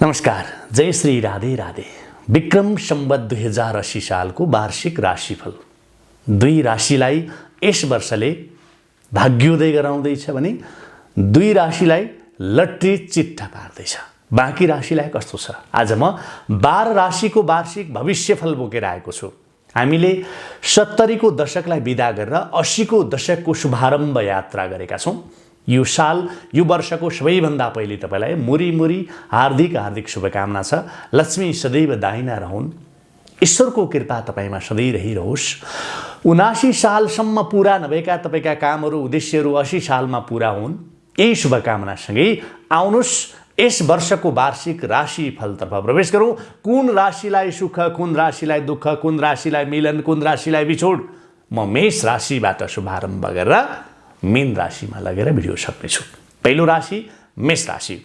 नमस्कार, जय श्री राधे राधे। विक्रम सम्वत 2080 सालको वार्षिक राशिफल। दुई राशिलाई यस वर्षले भाग्योदय गराउँदैछ भने दुई राशिलाई लट्री चिट्ठा पार्दैछ। बाँकी राशिलाई कस्तो छ? आज म 12 राशिको वार्षिक भविष्यफल बोकेर आएको छु। हामीले 70 को दशकलाई विदा गरेर 80 को दशकको शुभारम्भ यात्रा गरेका छौँ। यो साल यो वर्षको सबैभन्दा पहिले तपाईलाई मुरी हार्दिक शुभकामना छ। लक्ष्मी सदैव दाहिना रहन्, ईश्वरको कृपा तपाईमा सधैँ रहिरहोस्। 79 सालसम्म पूरा नभएका तपाईका कामहरू उद्देश्यहरू 80 सालमा पूरा हुन्। यही शुभकामनासँगै आउनुहोस् यस वर्षको वार्षिक राशिफलतर्फ प्रवेश गरौँ। कुन राशिलाई सुख, कुन राशिलाई दुःख, कुन राशिलाई मिलन, कुन राशिलाई बिछोड, म मेष राशिबाट शुभारम्भ गरेर मीन राशिमा लगेर भिडियो सक्नेछु। पहिलो राशि मेष राशि।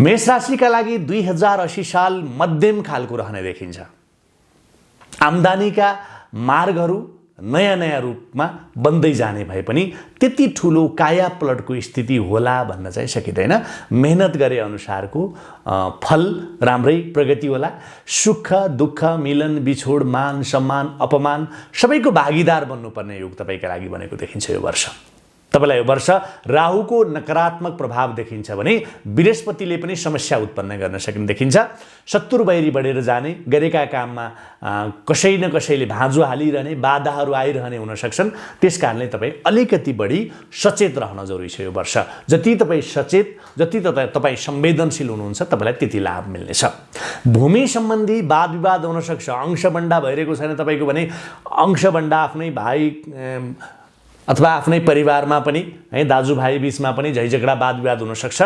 मेष राशिका लागि 2080 साल मध्यम खालको रहने देखिन्छ। आम्दानीका मार्गहरू नयाँ रूपमा बन्दै जाने भए पनि त्यति ठुलो काया पलटको स्थिति होला भन्न चाहिँ सकिँदैन। मेहनत गरे अनुसारको फल राम्रै प्रगति होला। सुख दुःख मिलन बिछोड मान सम्मान अपमान सबैको भागीदार बन्नुपर्ने योग तपाईका लागि बनेको देखिन्छ। यो वर्ष तपाईलाई यो वर्ष राहुको नकारात्मक प्रभाव देखिन्छ भने बृहस्पतिले पनि समस्या उत्पन्न गर्न सक्ने देखिन्छ। शत्रु वैरी बढेर जाने, गरेका काममा कसै न कसैले भाँजो हालिरहने, बाधाहरू आइरहने हुन सक्छन्। त्यसकारणले तपाईँ अलिकति बढी सचेत रहन जरुरी छ। यो वर्ष जति तपाईँ सचेत, जति तपाईँ संवेदनशील हुनुहुन्छ तपाईलाई त्यति लाभ मिल्नेछ। भूमि सम्बन्धी वाद विवाद हुन सक्छ। अंशबण्डा भइरहेको छैन तपाईको भने अंशबण्डा आफ्नै भाइ अथवा आफ्नै परिवारमा पनि है, दाजुभाइ बीचमा पनि झैझगडा वाद विवाद हुन सक्छ,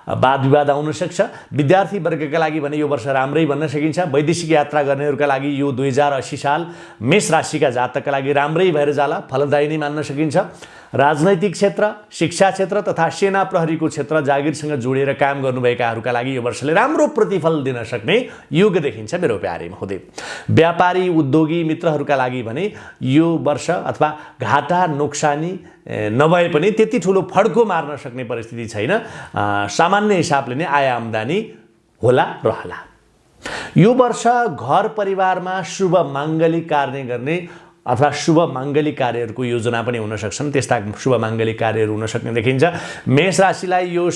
वाद विवाद आउन सक्छ। विद्यार्थी वर्गका लागि भने यो वर्ष राम्रै भन्न सकिन्छ। वैदेशिक यात्रा गर्नेहरूका लागि यो 2080 साल मेष राशिका जातकका लागि राम्रै भएर जाला, फलदायी नै मान्न सकिन्छ। राजनैतिक क्षेत्र, शिक्षा क्षेत्र तथा सेना प्रहरीको क्षेत्र जागिरसँग जोडेर काम गर्नुभएकाहरूका लागि यो वर्षले राम्रो प्रतिफल दिन सक्ने योग देखिन्छ मेरो प्यारे महोदय। व्यापारी उद्योगी मित्रहरूका लागि भने यो वर्ष अथवा घाटा नोक्सानी नभए पनि त्यति ठुलो फड्को मार्न सक्ने परिस्थिति छैन। सामान्य हिसाबले नै आय आम्दानी होला रहला। यो वर्ष घर परिवारमा शुभ माङ्गलिक कार्य गर्ने अथवा शुभ माङ्गलिक कार्यहरूको योजना पनि हुन सक्छन्। त्यस्ता शुभ माङ्गलिक कार्यहरू हुन सक्ने देखिन्छ। मेष राशिलाई यो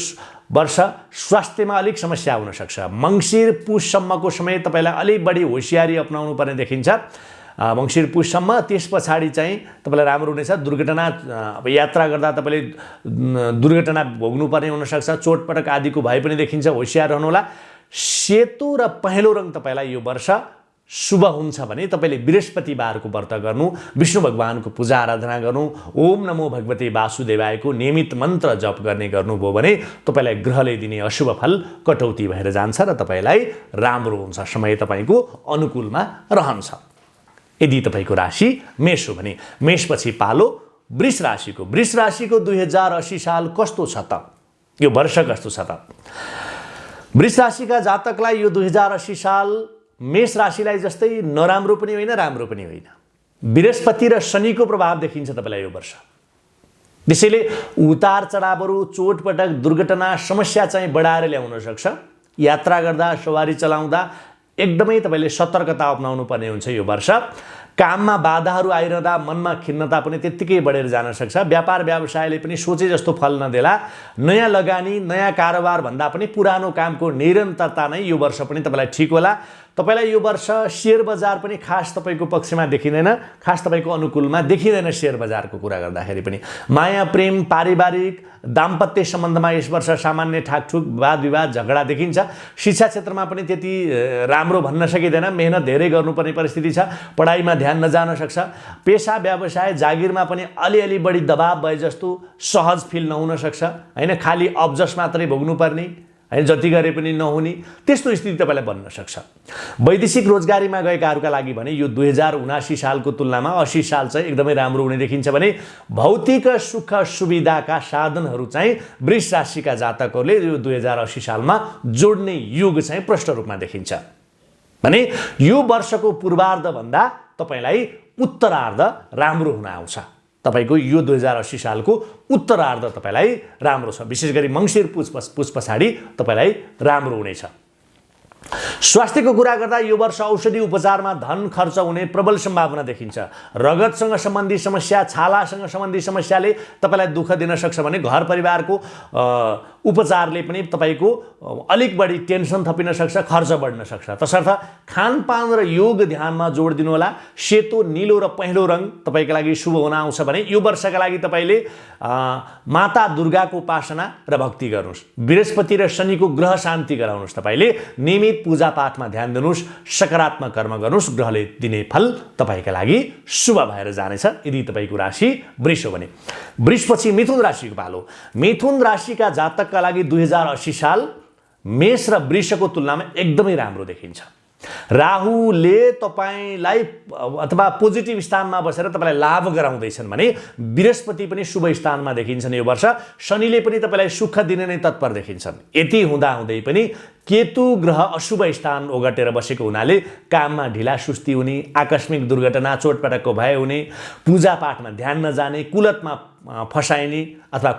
वर्ष स्वास्थ्यमा अलिक समस्या हुन सक्छ। मङ्सिर पुषसम्मको समय तपाईलाई अलिक बढी होशियारी अपनाउनु पर्ने देखिन्छ। मङ्सिर पुषसम्म, त्यस पछाडि चाहिँ तपाईलाई राम्रो हुनेछ। दुर्घटना अब यात्रा गर्दा तपाईले दुर्घटना भोग्नुपर्ने हुन सक्छ। चोटपटक आदिको भए पनि देखिन्छ। होशियार रहनुहोला। सेतो र पहेँलो रङ तपाईलाई यो वर्ष शुभ हुन्छ भने तपाईले बृहस्पतिबारको व्रत गर्नु, विष्णु भगवानको पूजा आराधना गर्नु, ओम नमो भगवते वासुदेवायको नियमित मन्त्र जप गर्ने गर्नुभयो भने तपाईलाई ग्रहले दिने अशुभ फल कटौती भएर जान्छ र तपाईलाई राम्रो हुन्छ। समय तपाईको अनुकूलमा रहन्छ। यदि तपाईको राशि मेष हो भने मेषपछि पालो वृष राशिको। वृष राशिको 2080 साल कस्तो छ त? यो वर्ष कस्तो छ त? वृष राशिका जातकलाई यो 2080 साल मेष राशिलाई जस्तै नराम्रो पनि होइन, राम्रो पनि होइन। बृहस्पति र शनिको प्रभाव देखिन्छ तपाईलाई यो वर्ष। त्यसैले उतार चढावहरू, चोटपटक, दुर्घटना, समस्या चाहिँ बढाएर ल्याउन सक्छ। यात्रा गर्दा, सवारी चलाउँदा एकदमै तपाईले सतर्कता अपनाउनु पर्ने हुन्छ यो वर्ष। काममा बाधाहरू आइरहँदा मनमा खिन्नता पनि त्यत्तिकै बढेर जान सक्छ। व्यापार व्यवसायले पनि सोचे जस्तो फल नदेला। नयाँ लगानी, नयाँ कारोबार भन्दा पनि पुरानो कामको निरन्तरता नै यो वर्ष पनि तपाईलाई ठिक होला। तपाईलाई यो वर्ष शेयर बजार पनि खास तपाईको पक्षमा देखिँदैन, खास तपाईको अनुकूलमा देखिँदैन। शेयर बजारको कुरा गर्दाखेरि पनि माया प्रेम, पारिवारिक दाम्पत्य सम्बन्धमा यस वर्ष सामान्य ठाकठुक, वाद विवाद, झगडा देखिन्छ। शिक्षा क्षेत्रमा पनि त्यति राम्रो भन्न सकिँदैन। मेहनत धेरै गर्नुपर्ने परिस्थिति छ। पढाइमा ध्यान नजान सक्छ। पेसा व्यवसाय जागिरमा पनि अलिअलि बढी दबाव भए जस्तो सहज फिल नहुन सक्छ हैन। खाली अब्जस मात्रै भोग्नुपर्ने हैन, जति गरे पनि नहुने त्यस्तो स्थिति तपाईलाई बन्न सक्छ। वैदेशिक रोजगारीमा गएकाहरूका लागि भने यो 2079 सालको तुलनामा 80 साल चाहिँ एकदमै राम्रो हुने देखिन्छ भने भौतिक सुख सुविधाका साधनहरू चाहिँ वृष राशिका जातकहरूले यो 2080 सालमा जोड्ने योग चाहिँ प्रष्ट रूपमा देखिन्छ। भने यो वर्षको पूर्वार्ध भन्दा तपाईलाई उत्तरार्ध राम्रो हुन आउँछ। तपाईको यो 2080 सालको उत्तरार्ध तपाईलाई राम्रो छ। विशेष गरी मङ्सिर पुष पछाडि तपाईलाई राम्रो हुनेछ। स्वास्थ्यको कुरा गर्दा यो वर्ष औषधि उपचारमा धन खर्च हुने प्रबल सम्भावना देखिन्छ। रगतसँग सम्बन्धी समस्या, छालासँग सम्बन्धी समस्याले तपाईँलाई दुःख दिन सक्छ भने घर परिवारको उपचारले पनि तपाईँको अलिक बढी टेन्सन थपिन सक्छ, खर्च बढ्न सक्छ। तसर्थ खानपान र योग ध्यानमा जोड दिनुहोला। सेतो, नीलो र पहेँलो रङ तपाईँको लागि शुभ हुन आउँछ भने यो वर्षका लागि तपाईँले माता दुर्गाको उपासना र भक्ति गर्नुहोस्। बृहस्पति र शनिको ग्रह शान्ति गराउनुहोस्। तपाईँले नियमित पूजापाठमा ध्यान दिनुहोस्, सकारात्मक कर्म गर्नुहोस्। ग्रहले दिने फल तपाईँका लागि शुभ भएर जानेछ यदि तपाईँको राशि वृष हो भने। वृषपछि मिथुन राशिको पालो। मिथुन राशिका जातकका लागि 2080 साल मेष र वृषको तुलनामा एकदमै राम्रो देखिन्छ। राहुले तपाईलाई अथवा पोजिटिभ स्थानमा बसेर तपाईलाई लाभ गराउँदैछन् भने बृहस्पति पनि शुभ स्थानमा देखिन्छन् यो वर्ष। शनिले पनि तपाईलाई सुख दिने नै तत्पर देखिन्छन्। यति हुँदाहुँदै पनि केतु ग्रह अशुभ स्थान ओगटेर बसेको हुनाले काममा ढिला सुस्ती हुने, आकस्मिक दुर्घटना, चोटपटकको भय हुने, पूजापाठमा ध्यान नजाने, कुलतमा फसाइने अथवा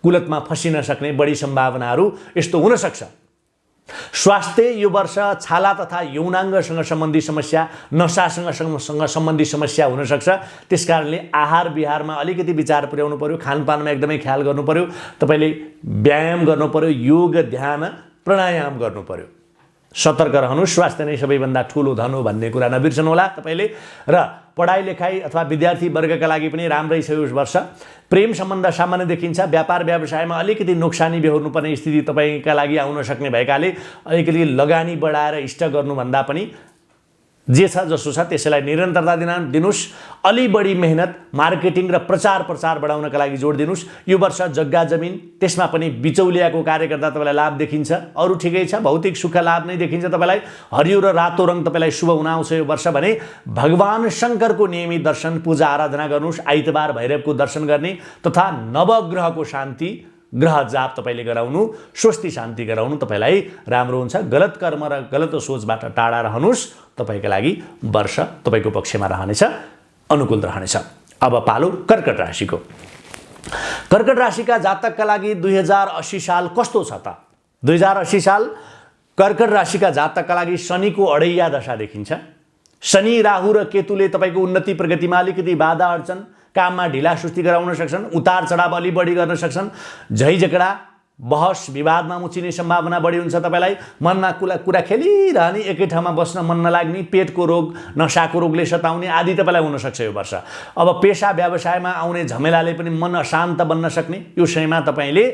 कुलतमा फसिन सक्ने बढी सम्भावनाहरू यस्तो हुन सक्छ। स्वास्थ्य यो वर्ष छाला तथा यौनाङ्गसँग सम्बन्धी समस्या, नसासँग सम्बन्धी समस्या हुन सक्छ। त्यसकारणले आहार विहारमा अलिकति विचार पुर्याउनु पर्यो, खानपानमा एकदमै ख्याल गर्नु पर्यो। तपाईले व्यायाम गर्नु पर्यो, योग ध्यान प्राणायाम गर्नु पर्यो। सतर्क रहनु, स्वास्थ्य नै सबैभन्दा ठुलो धन हो भन्ने कुरा नबिर्सनु होला तपाईले। र पढाइ लेखाइ अथवा विद्यार्थी वर्गका लागि पनि राम्रै छ यो वर्ष। प्रेम सम्बन्ध सामान्य देखिन्छ। व्यापार व्यवसायमा अलिकति नोक्सानी बेहोर्नुपर्ने स्थिति तपाईँका लागि आउन सक्ने भएकाले अलिकति लगानी बढाएर इष्ट गर्नुभन्दा पनि जे छ जसो छ त्यसैलाई निरन्तरता दिनुस्। अलि बढी मेहनत मार्केटिङ र प्रचार प्रसार बढाउनका लागि जोड दिनुस्। यो वर्ष जग्गा जमिन त्यसमा पनि बिचौलियाको कार्य गर्दा तपाईँलाई लाभ देखिन्छ। अरू ठिकै छ, भौतिक सुख लाभ नै देखिन्छ तपाईँलाई। हरियो र रातो रङ तपाईँलाई शुभ हुन आउँछ यो वर्ष भने भगवान शङ्करको नियमित दर्शन पूजा आराधना गर्नुहोस्। आइतबार भैरवको दर्शन गर्ने तथा नवग्रहको शान्ति ग्रह जाप तपाईँले गराउनु, स्वस्ति शान्ति गराउनु तपाईँलाई राम्रो हुन्छ। गलत कर्म र गलत सोचबाट टाढा रहनुहोस्। तपाईँका लागि वर्ष तपाईँको पक्षमा रहनेछ, अनुकूल रहनेछ। अब पालो कर्कट राशिको। कर्कट राशिका जातकका लागि 2080 साल कस्तो छ त? 2080 साल कर्कट राशिका जातकका लागि शनिको अडैया दशा देखिन्छ। शनि, राहु र केतुले तपाईँको उन्नति प्रगतिमा अलिकति बाधा अड्चन, काममा ढिला सुस्ती गराउन सक्छन्, उतार चढाव अलि बढी गर्न सक्छन्, झैझगडा बहस विवादमा मुचिने सम्भावना बढी हुन्छ। तपाईँलाई मनमा कुरा खेलिरहने, एकै ठाउँमा बस्न मन नलाग्ने, पेटको रोग, नसाको रोगले सताउने आदि तपाईँलाई हुन सक्छ यो वर्ष। अब पेसा व्यवसायमा आउने झमेलाले पनि मन अशान्त बन्न सक्ने यो समयमा तपाईँले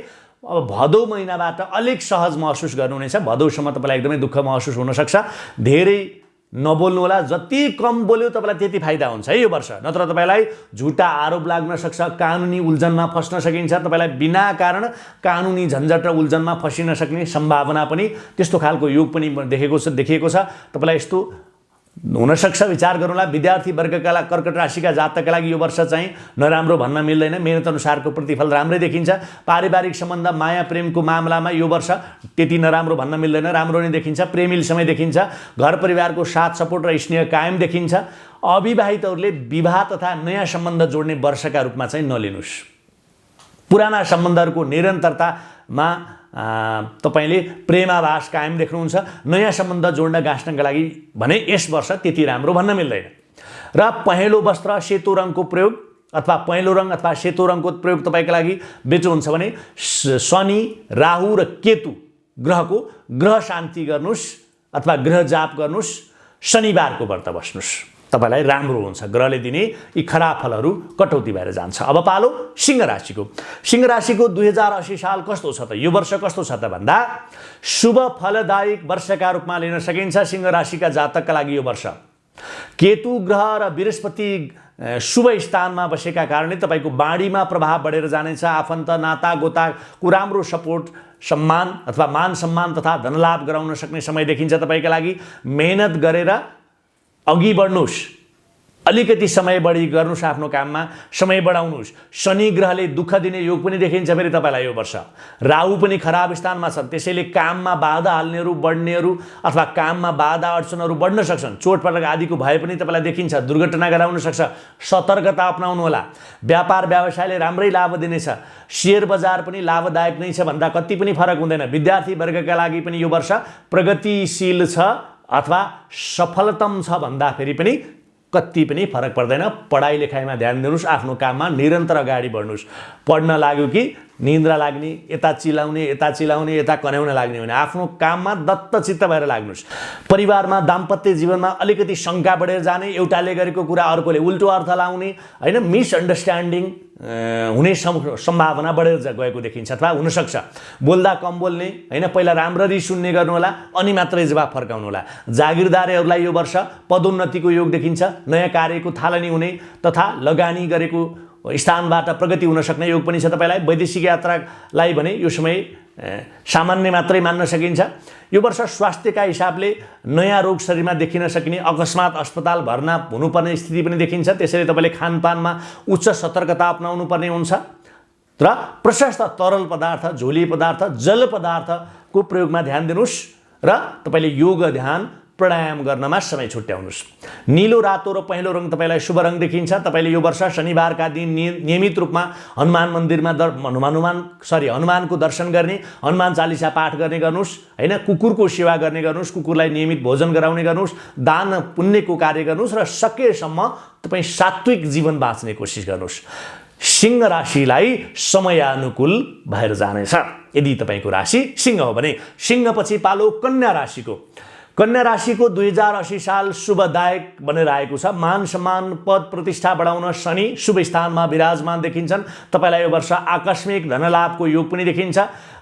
अब भदौ महिनाबाट अलिक सहज महसुस गर्नुहुनेछ। भदौसम्म तपाईँलाई एकदमै दुःख महसुस हुनसक्छ। धेरै नबोल्नु होला, जति कम बोल्यो तपाईँलाई त्यति फाइदा हुन्छ है यो वर्ष। नत्र तपाईँलाई झुटा आरोप लाग्न सक्छ, कानुनी उल्झनमा फस्न सकिन्छ। तपाईँलाई बिना कारण कानुनी झन्झट र उल्झनमा फसिन सक्ने सम्भावना पनि त्यस्तो खालको योग पनि देखिएको छ। तपाईँलाई यस्तो हुनसक्छ, विचार गर्नुहोला। विद्यार्थी वर्गका कर्कट राशिका जातकका लागि यो वर्ष चाहिँ नराम्रो भन्न मिल्दैन। मेहनत अनुसारको प्रतिफल राम्रै देखिन्छ। पारिवारिक सम्बन्ध, माया प्रेमको मामलामा यो वर्ष त्यति नराम्रो भन्न मिल्दैन, राम्रो नै देखिन्छ। प्रेमिल समय देखिन्छ। घर परिवारको साथ सपोर्ट र स्नेह कायम देखिन्छ। अविवाहितहरूले विवाह तथा नयाँ सम्बन्ध जोड्ने वर्षका रूपमा चाहिँ नलिनुस्। पुराना सम्बन्धहरूको निरन्तरतामा तपाईले प्रेमाभास कायम देख्नुहुन्छ। नयाँ सम्बन्ध जोड्न गाँस्नका लागि भने यस वर्ष त्यति राम्रो भन्न मिल्दैन। र पहेँलो वस्त्र, सेतो रङको प्रयोग अथवा पहेँलो रङ अथवा सेतो रङको प्रयोग तपाईँका लागि बेचो हुन्छ भने शनि, राहु र केतु ग्रहको ग्रह शान्ति गर्नुहोस् अथवा ग्रह जाप गर्नुहोस्। शनिबारको व्रत बस्नुहोस्, तपाईलाई राम्रो हुन्छ। ग्रहले दिने यी खराब फलहरू कटौती भएर जान्छ। अब पालो सिंह राशिको। सिंह राशिको 2080 साल कस्तो छ त? यो वर्ष कस्तो छ त भन्दा शुभ फलदायक वर्षका रूपमा लिन सकिन्छ सिंह राशिका जातकका लागि यो वर्ष। केतु ग्रह र बृहस्पति शुभ स्थानमा बसेका कारणले तपाईँको बाढीमा प्रभाव बढेर जानेछ। आफन्त, नाता गोताको राम्रो सपोर्ट, सम्मान अथवा मान सम्मान तथा धनलाभ गराउन सक्ने समय देखिन्छ तपाईँका लागि। मेहनत गरेर अघि बढ्नुहोस्। अलिकति समय बढी गर्नुहोस्, आफ्नो काममा समय बढाउनुहोस्। शनि ग्रहले दुःख दिने योग पनि देखिन्छ फेरि तपाईँलाई यो वर्ष। राहु पनि खराब स्थानमा छन्, त्यसैले काममा बाधा हाल्नेहरू, बढ्नेहरू अथवा काममा बाधा अडचनहरू बढ्न सक्छन्। चोटपटक आदिको भए पनि तपाईँलाई देखिन्छ। दुर्घटना गराउन सक्छ, सतर्कता अपनाउनु होला। व्यापार व्यवसायले राम्रै लाभ दिनेछ। शेयर बजार पनि लाभदायक नै छ भन्दा कति पनि फरक हुँदैन। विद्यार्थी वर्गका लागि पनि यो वर्ष प्रगतिशील छ अथवा सफलतम छ भन्दाखेरि पनि कति पनि फरक पर्दैन। पढाइ लेखाइमा ध्यान दिनुस्, आफ्नो काममा निरन्तर अगाडि बढ्नुस्। पढ्न लाग्यो कि निन्द्रा लाग्ने, यता चिलाउने यता कन्याउन लाग्ने होइन, आफ्नो काममा दत्तचित्त भएर लाग्नुस्। परिवारमा दाम्पत्य जीवनमा अलिकति शङ्का बढेर जाने, एउटाले गरेको कुरा अर्कोले उल्टो अर्थ लाउने होइन, मिसअन्डरस्ट्यान्डिङ हुने सम्भावना बढेर गएको देखिन्छ अथवा हुनसक्छ। बोल्दा कम बोल्ने होइन, पहिला राम्ररी सुन्ने गर्नु होला अनि मात्रै जवाफ फर्काउनु होला। जागिरदारहरूलाई यो वर्ष पदोन्नतिको योग देखिन्छ, नयाँ कार्यको थालनी हुने तथा लगानी गरेको स्थानबाट प्रगति हुन सक्ने योग पनि छ तपाईलाई। वैदेशिक यात्रालाई भने यो समय सामान्य मात्रै मान्न सकिन्छ। यो वर्ष स्वास्थ्यका हिसाबले नयाँ रोग शरीरमा देखिन सकिने, अकस्मात अस्पताल भर्ना हुनुपर्ने स्थिति पनि देखिन्छ। त्यसैले तपाईँले खानपानमा उच्च सतर्कता अपनाउनु पर्ने हुन्छ र प्रशस्त तरल पदार्थ, झोली पदार्थ, जल पदार्थको प्रयोगमा ध्यान दिनुहोस् र तपाईँले योग ध्यान प्राणायाम गर्नमा समय छुट्याउनुहोस्। नीलो, रातो र पहेँलो रङ तपाईँलाई शुभ रङ देखिन्छ। तपाईँले यो वर्ष शनिबारका दिन नियमित रूपमा हनुमान मन्दिरमा हनुमानको दर्शन गर्ने, हनुमान चालिसा पाठ गर्ने गर्नुहोस् होइन। कुकुरको सेवा गर्ने गर्नुहोस्, कुकुरलाई नियमित भोजन गराउने गर्नुहोस्, दान पुण्यको कार्य गर्नुहोस् र सकेसम्म तपाईँ सात्विक जीवन बाँच्ने कोसिस गर्नुहोस्। सिंह राशिलाई समयानुकूल भएर जानेछ। यदि तपाईँको राशि सिंह हो भने सिंहपछि पालो कन्या राशिको। कन्या राशिको 2080 साल शुभदायक बनेर आएको छ। मान सम्मान, पद प्रतिष्ठा बढाउन शनि शुभ स्थानमा विराजमान देखिन्छन्। तपाईँलाई यो वर्ष आकस्मिक धनलाभको योग पनि देखिन्छ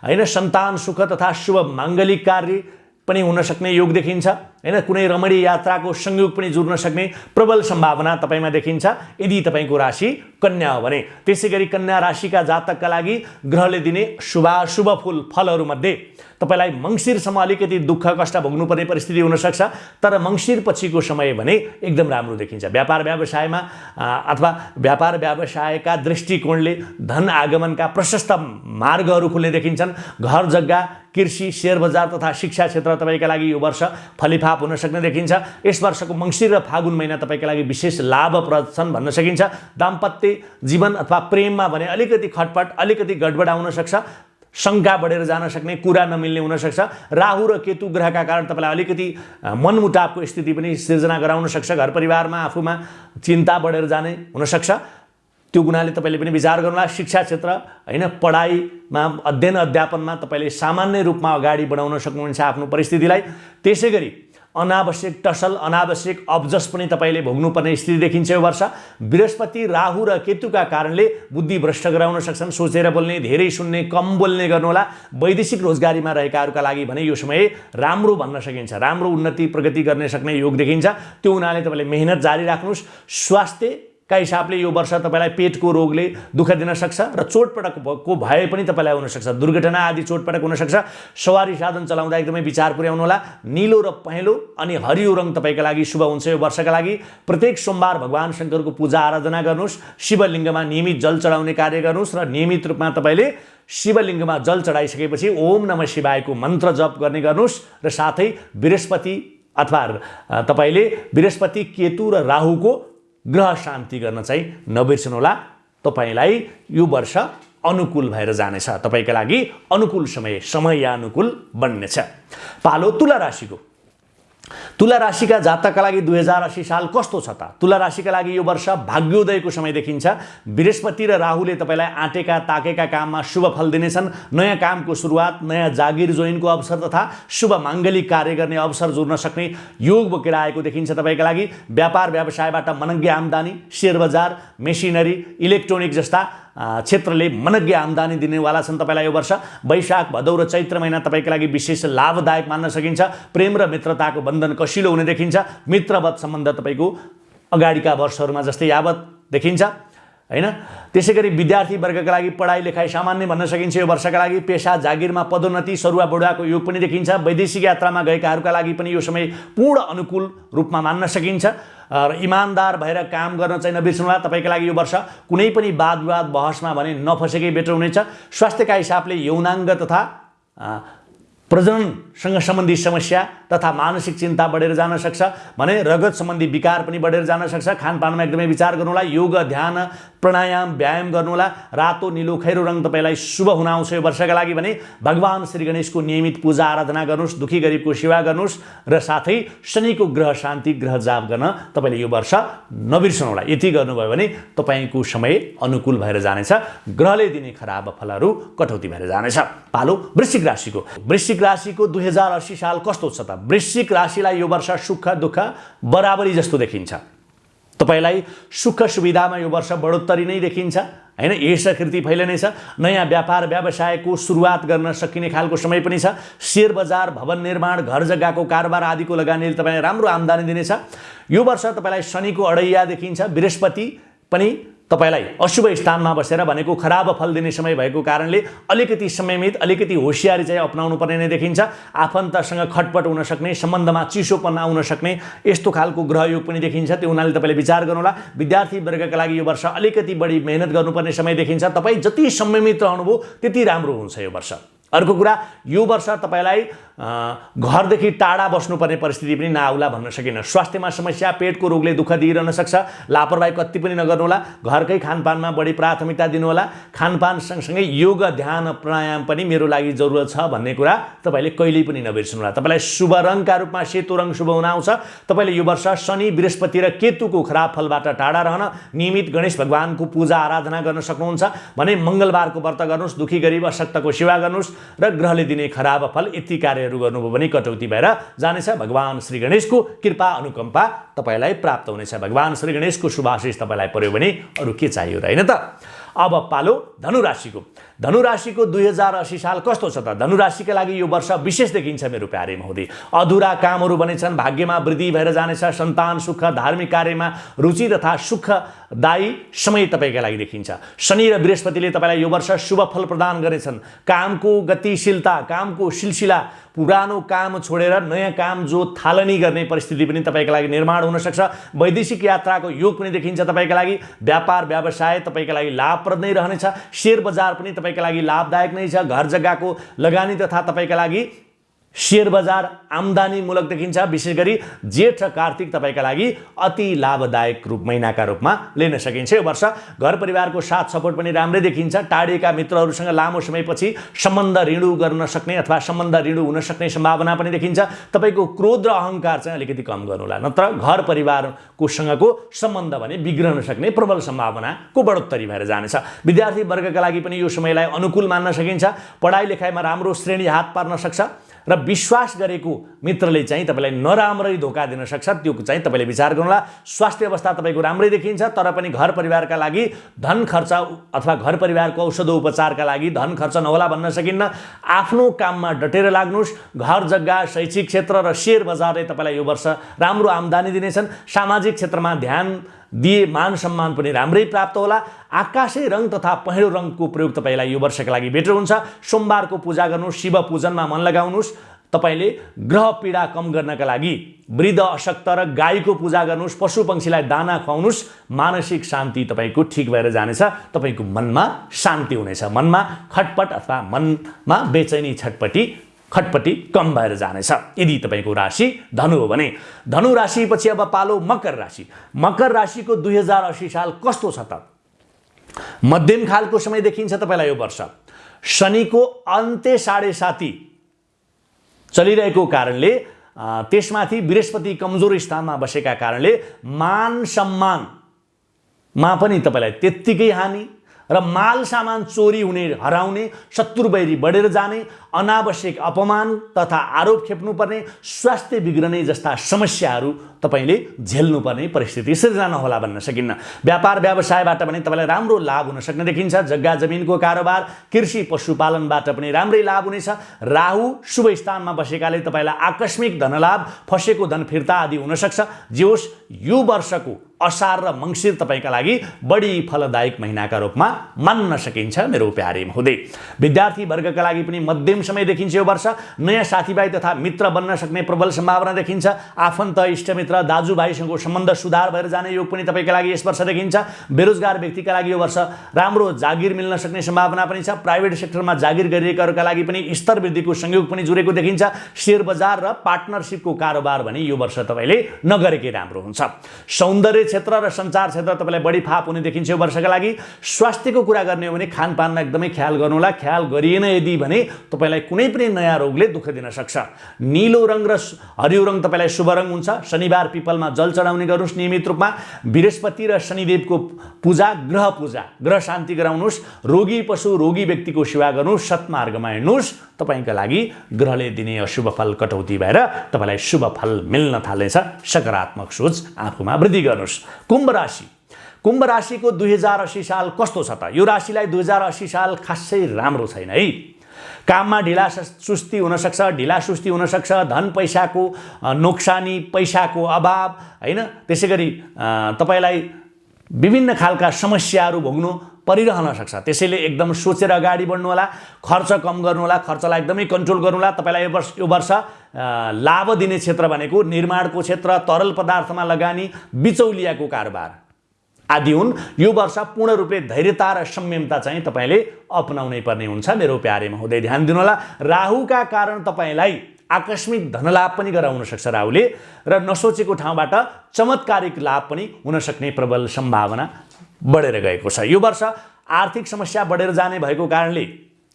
होइन। सन्तान सुख तथा शुभ माङ्गलिक कार्य पनि हुन सक्ने योग देखिन्छ होइन। कुनै रमणीय यात्राको संयोग पनि जुर्न सक्ने प्रबल सम्भावना तपाईँमा देखिन्छ यदि तपाईँको राशि कन्या हो भने। त्यसै गरी कन्या राशिका जातकका लागि ग्रहले दिने शुभाशुभ फलहरूमध्ये तपाईँलाई मङ्सिरसम्म अलिकति दुःख कष्ट भोग्नुपर्ने परिस्थिति हुनसक्छ, तर मङ्सिर पछिको समय भने एकदम राम्रो देखिन्छ। व्यापार व्यवसायमा अथवा व्यापार व्यवसायका दृष्टिकोणले धन आगमनका प्रशस्त मार्गहरू खुल्ने देखिन्छन्। घर जग्गा, कृषि, शेयर बजार तथा शिक्षा क्षेत्र तपाईँका लागि यो वर्ष फलिफाप हुन सक्ने देखिन्छ। यस वर्षको मङ्सिर र फागुन महिना तपाईँका लागि विशेष लाभप्रद छन् भन्न सकिन्छ। दाम्पत्य जीवन अथवा प्रेममा भने अलिकति खटपट, अलिकति गडबड आउन सक्छ। शङ्का बढेर जान सक्ने, कुरा नमिल्ने हुनसक्छ। राहु र केतु ग्रहका कारण तपाईँलाई अलिकति मनमुटावको स्थिति पनि सिर्जना गराउन सक्छ। घर परिवारमा आफूमा चिन्ता बढेर जाने हुनसक्छ। त्यो गुनाले तपाईँले पनि विचार गर्नुहोला। शिक्षा क्षेत्र होइन, पढाइमा अध्ययन अध्यापनमा तपाईँले सामान्य रूपमा अगाडि बढाउन सक्नुहुन्छ आफ्नो परिस्थितिलाई। त्यसै गरी अनावश्यक टसल, अनावश्यक अब्जस पनि तपाईँले भोग्नुपर्ने स्थिति देखिन्छ यो वर्ष। बृहस्पति, राहु र केतुका कारणले बुद्धि भ्रष्ट गराउन सक्छन्। सोचेर बोल्ने, धेरै सुन्ने, कम बोल्ने गर्नुहोला। वैदेशिक रोजगारीमा रहेकाहरूका लागि भने यो समय राम्रो भन्न सकिन्छ। राम्रो उन्नति प्रगति गर्न सक्ने योग देखिन्छ। त्यो हुनाले तपाईँले मेहनत जारी राख्नुहोस्। स्वास्थ्यका हिसाबले यो वर्ष तपाईँलाई पेटको रोगले दुःख दिन सक्छ र चोटपटकको भय पनि तपाईँलाई हुनसक्छ। दुर्घटना आदि चोटपटक हुनसक्छ। सवारी साधन चलाउँदा एकदमै विचार पुर्याउनु होला। नीलो र पहेँलो अनि हरियो रङ तपाईँका लागि शुभ हुन्छ यो वर्षका लागि। प्रत्येक सोमबार भगवान शङ्करको पूजा आराधना गर्नुहोस्। शिवलिङ्गमा नियमित जल चढाउने कार्य गर्नुहोस् र नियमित रूपमा तपाईँले शिवलिङ्गमा जल चढाइसकेपछि ओम नमः शिवायको मन्त्र जप गर्ने गर्नुहोस् र साथै बृहस्पति अथवा तपाईँले बृहस्पति, केतु र राहुको ग्रह शान्ति गर्न चाहिँ नबिर्सनुहोला। तपाईँलाई यो वर्ष अनुकूल भएर जानेछ। तपाईँका लागि अनुकूल समयानुकूल बन्नेछ। पालो तुला राशिको। तुला राशिका जातकका लागि 2080 साल कस्तो छ त? तुला राशिका लागि यो वर्ष भाग्योदयको समय देखिन्छ। बृहस्पति र राहुले तपाईँलाई आँटेका ताकेका काममा शुभ फल दिनेछन्। नयाँ कामको सुरुवात, नयाँ जागिर जोइनको अवसर तथा शुभ माङ्गलिक कार्य गर्ने अवसर जोड्न सक्ने योग बोकेर आएको देखिन्छ तपाईँका लागि। व्यापार व्यवसायबाट मनग्य आम्दानी, शेयर बजार, मेसिनरी, इलेक्ट्रोनिक जस्ता क्षेत्रले मनग्य आम्दानी दिनेवाला छन् तपाईँलाई यो वर्ष। वैशाख, भदौ र चैत्र महिना तपाईँका लागि विशेष लाभदायक मान्न सकिन्छ। प्रेम र मित्रताको बन्धन कसिलो हुने देखिन्छ। मित्रवत सम्बन्ध तपाईँको अगाडिका वर्षहरूमा जस्तै यावत देखिन्छ होइन। त्यसै गरी विद्यार्थी वर्गका लागि पढाइ लेखाइ सामान्य भन्न सकिन्छ यो वर्षका लागि। पेसा, जागिरमा पदोन्नति, सरुवा बढुवाको योग पनि देखिन्छ। वैदेशिक यात्रामा गएकाहरूका लागि पनि यो समय पूर्ण अनुकूल रूपमा मान्न सकिन्छ र इमान्दार भएर काम गर्न चाहिँ नबिर्सनुहोला। तपाईँका लागि यो वर्ष कुनै पनि वाद विवाद बहसमा भने नफसेकै बेटर हुनेछ। स्वास्थ्यका हिसाबले यौनाङ्ग तथा प्रजननसँग सम्बन्धी समस्या तथा मानसिक चिन्ता बढेर जान सक्छ भने रगत सम्बन्धी विकार पनि बढेर जान सक्छ। खानपानमा एकदमै विचार गर्नुहोला। योग, ध्यान, प्राणायाम व्यायाम गर्नुहोला। रातो नीलो खैरो रङ तपाईँलाई शुभ हुन आउँछ यो वर्षका लागि भने भगवान श्री गणेशको नियमित पूजा आराधना गर्नुहोस्, दुखी गरिबको सेवा गर्नुहोस् र साथै शनिको ग्रह शान्ति ग्रह जाप गर्न तपाईँले यो वर्ष नबिर्सनुहोला। यति गर्नुभयो भने तपाईँको समय अनुकूल भएर जानेछ, ग्रहले दिने खराब फलहरू कटौती भएर जानेछ। पालो वृश्चिक राशिको। वृश्चिक राशिको 2080 साल कस्तो छ त? वृश्चिक राशिलाई यो वर्ष सुख दुःख बराबरी जस्तो देखिन्छ। तपाईलाई सुख सुविधामा यो वर्ष बढोत्तरी नै देखिन्छ हैन। ईर्ष्याकृति फैलिनेछ। नयाँ व्यापार व्यवसायको सुरुवात गर्न सकिने खालको समय पनि छ। शेयर बजार, भवन निर्माण, घर जग्गाको कारोबार आदिको लगानीले तपाईलाई राम्रो आम्दानी दिनेछ। यो वर्ष तपाईलाई शनिको अडैया देखिन्छ। बृहस्पति पनि तपाईलाई अशुभ स्थानमा बसेर भनेको खराब फल दिने समय भएको कारणले अलिकति संयमित, अलिकति होशियारी चाहिँ अपनाउनु पर्ने नै देखिन्छ। आफन्तसँग खटपट हुन सक्ने, सम्बन्धमा चिसोपन आउन सक्ने यस्तो खालको ग्रहयोग पनि देखिन्छ। त्यो हुनाले तपाईले विचार गर्नुहोला। विद्यार्थी वर्गका लागि यो वर्ष अलिकति बढी मेहनत गर्नुपर्ने समय देखिन्छ। तपाई जति संयमित रहनुभयो त्यति राम्रो हुन्छ यो वर्ष। अर्को कुरा, यो वर्ष तपाईलाई घरदेखि टाढा बस्नुपर्ने परिस्थिति पनि नआउला भन्न सकिन्न। स्वास्थ्यमा समस्या, पेटको रोगले दुःख दिइरहन सक्छ। लापरवाही कति पनि नगर्नुहोला। घरकै खानपानमा बढी प्राथमिकता दिनुहोला। खानपान सँगसँगै योग, ध्यान, प्राणायाम पनि मेरो लागि जरुरत छ भन्ने कुरा तपाईले कहिल्यै पनि नबिर्सनुहोला। तपाईलाई शुभ रङका रूपमा सेतो रङ शुभ हुन आउँछ। तपाईले यो वर्ष शनि, बृहस्पति र केतुको खराब फलबाट टाढा रहन नियमित गणेश भगवानको पूजा आराधना गर्न सक्नुहुन्छ भने मंगलबारको व्रत गर्नुहोस्, दुखी गरिब अशक्तको सेवा गर्नुहोस् र ग्रहले दिने खराब फल यति कार्य गर्नुभयो भने कटौती भएर जानेछ। भगवान श्री गणेशको कृपा अनुकम्पा तपाईलाई प्राप्त हुनेछ। भगवान श्री गणेशको शुभ आशीष तपाईलाई पर्यो भने अरु के चाहियो र हैन त। अब पालो धनुराशिको। धनुराशिको 2080 साल कस्तो छ त? धनुराशिका लागि यो वर्ष विशेष देखिन्छ मेरो प्यारे महोदय। अधुरा कामहरू बनेछन्, भाग्यमा वृद्धि भएर जानेछ। सन्तान सुख, धार्मिक कार्यमा रुचि तथा सुखदायी समय तपाईका लागि देखिन्छ। शनि र बृहस्पतिले तपाईलाई यो वर्ष शुभ फल प्रदान गरेछन्। कामको गतिशीलता, कामको सिलसिला, पुरानो काम छोडेर नयाँ काम जो थालनी गर्ने परिस्थिति पनि तपाईका लागि निर्माण हुन सक्छ। वैदेशिक यात्राको योग पनि देखिन्छ तपाईका लागि। व्यापार व्यवसाय तपाईका लागि लाभप्रद नै रहनेछ। शेयर बजार पनि तपाईका लागि लाभदायक नै छ। घर जग्गाको लगानी तथा तपाईका लागि शेयर बजार आम्दानी मूलक देखिन्छ। विशेष गरी जेठ र कार्तिक तपाईका लागि अति लाभदायक महिनाका रूपमा लिन सकिन्छ। यो वर्ष घर परिवारको साथ सपोर्ट पनि राम्रै देखिन्छ। टाढेका मित्रहरूसँग लामो समयपछि सम्बन्ध ऋणु गर्न सक्ने अथवा सम्बन्ध ऋणु हुन सक्ने सम्भावना पनि देखिन्छ। तपाईको क्रोध र अहंकार चाहिँ अलिकति कम गर्नुहोला, नत्र घर परिवारको सँगको सम्बन्ध भने बिग्रन सक्ने प्रबल सम्भावनाको बढोत्तरी भएर जानेछ। विद्यार्थी वर्गका लागि पनि यो समयलाई अनुकूल मान्न सकिन्छ। पढाइ लेखाइमा राम्रो श्रेणी हात पार्न सक्छ र विश्वास गरेको मित्रले चाहिँ तपाईलाई नराम्रै धोका दिन सक्छ। त्यो चाहिँ तपाईले विचार गर्नुहोला। स्वास्थ्य अवस्था तपाईको राम्रै देखिन्छ, तर पनि घर परिवारका लागि धन खर्च अथवा घर परिवारको औषधोपचारका लागि धन खर्च नहोला भन्न सकिन्न। आफ्नो काममा डटेर लाग्नुहोस्। घर जग्गा, शैक्षिक क्षेत्र र शेयर बजारले तपाईलाई यो वर्ष राम्रो आम्दानी दिनेछन्। सामाजिक क्षेत्रमा ध्यान दिए मान सम्मान पनि राम्रै प्राप्त होला। आकाशे रङ तथा पहेँलो रङको प्रयोग तपाईलाई यो वर्षका लागि बेटर हुन्छ। सोमबारको पूजा गर्नुहोस्, शिव पूजनमा मन लगाउनुहोस्। तपाईले ग्रह पीडा कम गर्नका लागि वृद्ध अशक्त र गाईको पूजा गर्नुहोस्। पशु पंक्षीलाई दाना खुवाउनुहोस्। मानसिक शान्ति तपाईको ठीक भएर जानेछ। तपाईको मनमा शान्ति हुनेछ। मनमा खटपट अथवा मनमा बेचैनी खटपटी कम भएर जानेछ। यदि तपाईको राशि धनु हो भने। धनु राशि पछि अब पालो मकर राशि। मकर राशिको 2080 साल कस्तो छ त? मध्यम खालको समय देखिन्छ तपाईलाई यो वर्ष। शनिको अन्त्य 7.5 चलिरहेको कारणले त्यसमाथि बृहस्पति कमजोर स्थानमा बसेका कारणले मान सम्मानमा पनि तपाईलाई त्यत्तिकै हानि र माल सामान चोरी हुने, हराउने, शत्रु बैरी बढेर जाने, अनावश्यक अपमान तथा आरोप खेप्नुपर्ने, स्वास्थ्य बिग्रने जस्ता समस्याहरू तपाईले झेल्नुपर्ने परिस्थिति सिर्जना नहोला भन्न सकिन्न। व्यापार व्यवसायबाट पनि तपाईलाई राम्रो लाभ हुन सक्ने देखिन्छ। जग्गा जमिनको कारोबार, कृषि पशुपालनबाट पनि राम्रै लाभ हुनेछ। राहु शुभ स्थानमा बसेकाले तपाईलाई आकस्मिक धनलाभ, फसेको धन फिर्ता आदि हुन सक्छ। जे होस्, यो वर्षको असार र मङ्सिर तपाईका लागि बढी फलदायक महिनाका रूपमा मान्न सकिन्छ मेरो प्यारे महोदय। विद्यार्थी वर्गका लागि पनि मध्यम समय देखिन्छ यो वर्ष। नयाँ साथीभाइ तथा मित्र बन्न सक्ने प्रबल सम्भावना देखिन्छ। आफन्त, इष्टमित्र, दाजुभाइसँगको सम्बन्ध सुधार भएर जाने योग पनि तपाईका लागि यस वर्ष देखिन्छ। बेरोजगार व्यक्तिका लागि यो वर्ष राम्रो जागिर मिल्न सक्ने सम्भावना पनि छ। प्राइभेट सेक्टरमा जागिर गरिरहेकाहरूका लागि पनि स्तर वृद्धिको संयोग पनि जुरेको देखिन्छ। शेयर बजार र पार्टनरशिपको कारोबार भने यो वर्ष तपाईले नगरेकै राम्रो हुन्छ। सौन्दर्य क्षेत्र र सञ्चार क्षेत्र तपाईँलाई बढी फाप हुने देखिन्छ यो वर्षका लागि। स्वास्थ्यको कुरा गर्ने हो भने खानपानमा एकदमै ख्याल गर्नुहोला। ख्याल गरिएन यदि भने तपाईँलाई कुनै पनि नयाँ रोगले दुःख दिन सक्छ। नीलो रङ र हरियो रङ तपाईँलाई शुभ रङ हुन्छ। शनिबार पिपलमा जल चढाउने गर्नुहोस् नियमित रूपमा। बृहस्पति र शनिदेवको पूजा, ग्रह शान्ति गराउनुहोस्। रोगी पशु रोगी व्यक्तिको सेवा गर्नुहोस्। सत्मार्गमा हिँड्नुहोस्। तपाईँका लागि ग्रहले दिने अशुभ फल कटौती भएर तपाईँलाई शुभ फल मिल्न थाल्नेछ। सकारात्मक सोच आफूमा वृद्धि गर्नुहोस्। कुम्भ राशिको 2080 साल कस्तो छ त? यो राशिलाई 2080 साल खासै राम्रो छैन है। काममा ढिलासुस्ती हुनसक्छ, धन पैसाको नोक्सानी, पैसाको अभाव हैन। त्यसै गरी तपाईलाई विभिन्न खालका समस्याहरू भोग्नु परिरहन सक्छ। त्यसैले एकदम सोचेर अगाडि बढ्नु होला। खर्च कम गर्नु होला। खर्चलाई एकदमै कन्ट्रोल गर्नु होला। तपाईलाई यो वर्ष लाभ दिने क्षेत्र भनेको निर्माणको क्षेत्र, तरल पदार्थमा लगानी, बिचौलियाको कारोबार आदि हुन्। यो वर्ष पूर्ण रूपले धैर्यता र संयमता चाहिँ तपाईले अपनाउनै पर्ने हुन्छ मेरो प्यारे महोदय, ध्यान दिनु होला। राहुका कारण तपाईलाई आकस्मिक धनलाभ पनि गराउन सक्छ राहुले, र नसोचेको ठाउँबाट चमत्कारिक लाभ पनि हुन सक्ने प्रबल सम्भावना बढेर गएको छ। यो वर्ष आर्थिक समस्या बढेर जाने भएको कारणले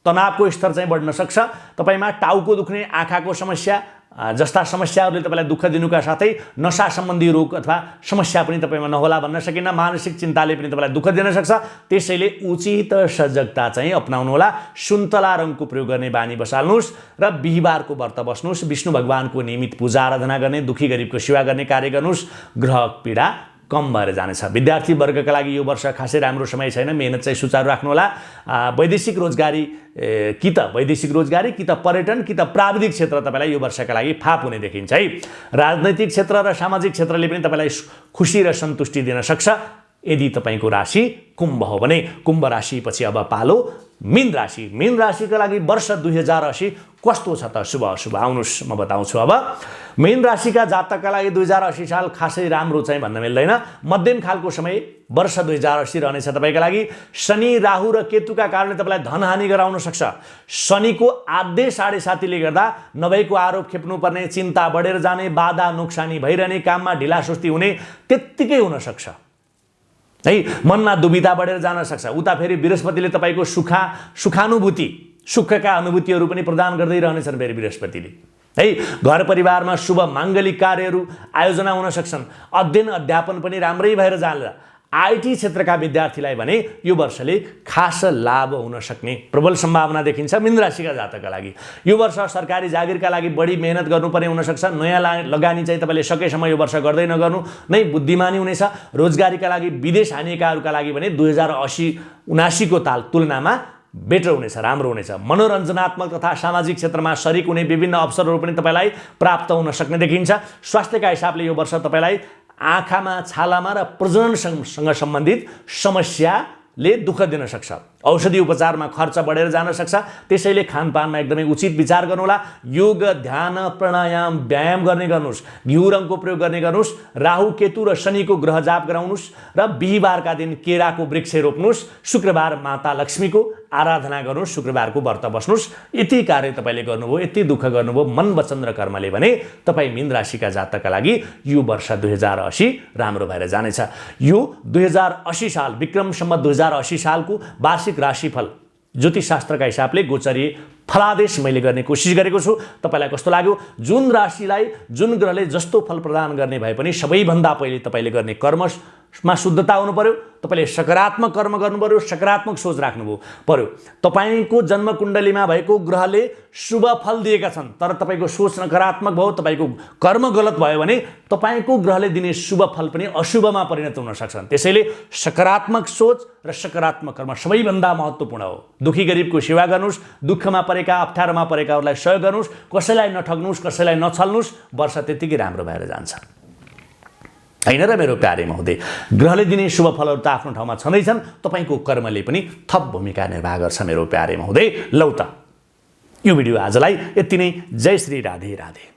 तनावको स्तर चाहिँ बढ्न सक्छ। तपाईमा टाउको दुख्ने, आँखाको समस्या जस्ता समस्याहरूले तपाईँलाई दुःख दिनुका साथै नशा सम्बन्धी रोग अथवा समस्या पनि तपाईँमा नहोला भन्न सकिन्न। मानसिक चिन्ताले पनि तपाईँलाई दुःख दिन सक्छ। त्यसैले उचित सजगता चाहिँ अपनाउनु होला। सुन्तला रङको प्रयोग गर्ने बानी बसाल्नुहोस् र बिहिबारको व्रत बस्नुहोस्। विष्णु भगवानको नियमित पूजा आराधना गर्ने, दुखी गरिबको सेवा गर्ने कार्य गर्नुहोस्। ग्रह पीडा कम भएर जानेछ। विद्यार्थी वर्गका लागि यो वर्ष खासै राम्रो समय छैन। मेहनत चाहिँ सुचारू राख्नु होला। वैदेशिक रोजगारी कि त पर्यटन कि त प्राविधिक क्षेत्र तपाईँलाई यो वर्षका लागि फाप हुने देखिन्छ है। राजनैतिक क्षेत्र र सामाजिक क्षेत्रले पनि तपाईँलाई खुसी र सन्तुष्टि दिन सक्छ यदि तपाईँको राशि कुम्भ हो भने। कुम्भ राशि पछि अब पालो मीन राशिका लागि वर्ष 2080 कस्तो छ त? शुभ अशुभ आउनुहोस् म बताउँछु। अब मीन राशिका जातकका लागि 2080 साल खासै राम्रो चाहिँ भन्न मिल्दैन। मध्यम खालको समय वर्ष 2080 रहनेछ तपाईँका लागि। शनि राहु र केतुका कारणले तपाईँलाई धनहानि गराउन सक्छ। शनिको आधे 7.5ले गर्दा नभएको आरोप खेप्नुपर्ने, चिन्ता बढेर जाने, बाधा नोक्सानी भइरहने, काममा ढिलासुस्ती हुने त्यत्तिकै हुन सक्छ है। मनमा दुविधा बढेर जान सक्छ। उता फेरि बृहस्पतिले तपाईँको सुखका अनुभूतिहरू पनि प्रदान गर्दै रहनेछन् फेरि बृहस्पतिले है। घर परिवारमा शुभ माङ्गलिक कार्यहरू आयोजना हुन सक्छन्। अध्ययन अध्यापन पनि राम्रै भएर जाला। आईटी क्षेत्रका विद्यार्थीलाई भने यो वर्षले खास लाभ हुन सक्ने प्रबल सम्भावना देखिन्छ मीन राशिका जातकका लागि। यो वर्ष सरकारी जागिरका लागि बढी मेहनत गर्नुपर्ने हुन सक्छ। नयाँ लगानी चाहिँ तपाईँले सकेसम्म यो वर्ष गर्दै नगर्नु नै बुद्धिमानी हुनेछ। रोजगारीका लागि विदेश हानेकाहरूका लागि भने 2080-79 को तुलनामा बेटर हुनेछ, राम्रो हुनेछ। मनोरञ्जनात्मक तथा सामाजिक क्षेत्रमा शरीक हुने विभिन्न अवसरहरू पनि तपाईँलाई प्राप्त हुन सक्ने देखिन्छ। स्वास्थ्यका हिसाबले यो वर्ष तपाईँलाई आँखामा, छालामा र प्रजननसँग सम्बन्धित समस्याले दुःख दिन सक्छ। औषधि उपचारमा खर्च बढेर जान सक्छ। त्यसैले खानपानमा एकदमै उचित विचार गर्नुहोला। योग, ध्यान, प्राणायाम, व्यायाम गर्ने गर्नुहोस्। घिउ रङको प्रयोग गर्ने गर्नुहोस्। राहु केतु र शनिको ग्रह जाप गराउनुहोस् र बिहिबारका दिन केराको वृक्ष रोप्नुहोस्। शुक्रबार माता लक्ष्मीको आराधना गर्नुहोस्। शुक्रबारको व्रत बस्नुहोस्। यति कार्य तपाईँले गर्नुभयो, यति दुःख गर्नुभयो मन वचन र कर्मले भने तपाईँ मीन राशिका जातकका लागि यो वर्ष 2080 राम्रो भएर जानेछ। यो 2080 साल विक्रम सम्वत 2080 सालको वार्षिक राशिफल ज्योतिषशास्त्रका हिसाबले गोचरीय फलादेश मैले गर्ने कोसिस गरेको छु। तपाईलाई कस्तो लाग्यो? जुन राशिलाई जुन ग्रहले जस्तो फल प्रदान गर्ने भए पनि सबैभन्दा पहिले तपाईले गर्ने कर्ममा शुद्धता हुनु पर्यो। तपाईले सकारात्मक कर्म गर्नु पर्यो, सकारात्मक सोच राख्नु पर्यो। तपाईको जन्म कुण्डलीमा भएको ग्रहले शुभ फल दिएका छन् तर तपाईको सोच नकारात्मक भयो, तपाईको कर्म गलत भयो भने तपाईको ग्रहले दिने शुभ फल पनि अशुभमा परिणत हुन सक्छन्। त्यसैले सकारात्मक सोच र सकारात्मक कर्म सबैभन्दा महत्त्वपूर्ण हो। दुखी गरिबको सेवा गर्नुस्, दुःखमा परेका अप्ठ्यारोमा परेकाहरूलाई सहयोग गर्नुस्, कसैलाई नठग्नुस्, कसैलाई नछल्नुस्। वर्ष त्यतिकै राम्रो भएर जान्छ हैन र मेरो प्यारे महोदय। ग्रहले दिने शुभ फलहरू त आफ्नो ठाउँमा छँदैछन्, तपाईको कर्मले पनि थप भूमिका निर्वाह गर्छ मेरो प्यारे महोदय। लौ त यो भिडियो आजलाई यति नै। जय श्री राधे राधे।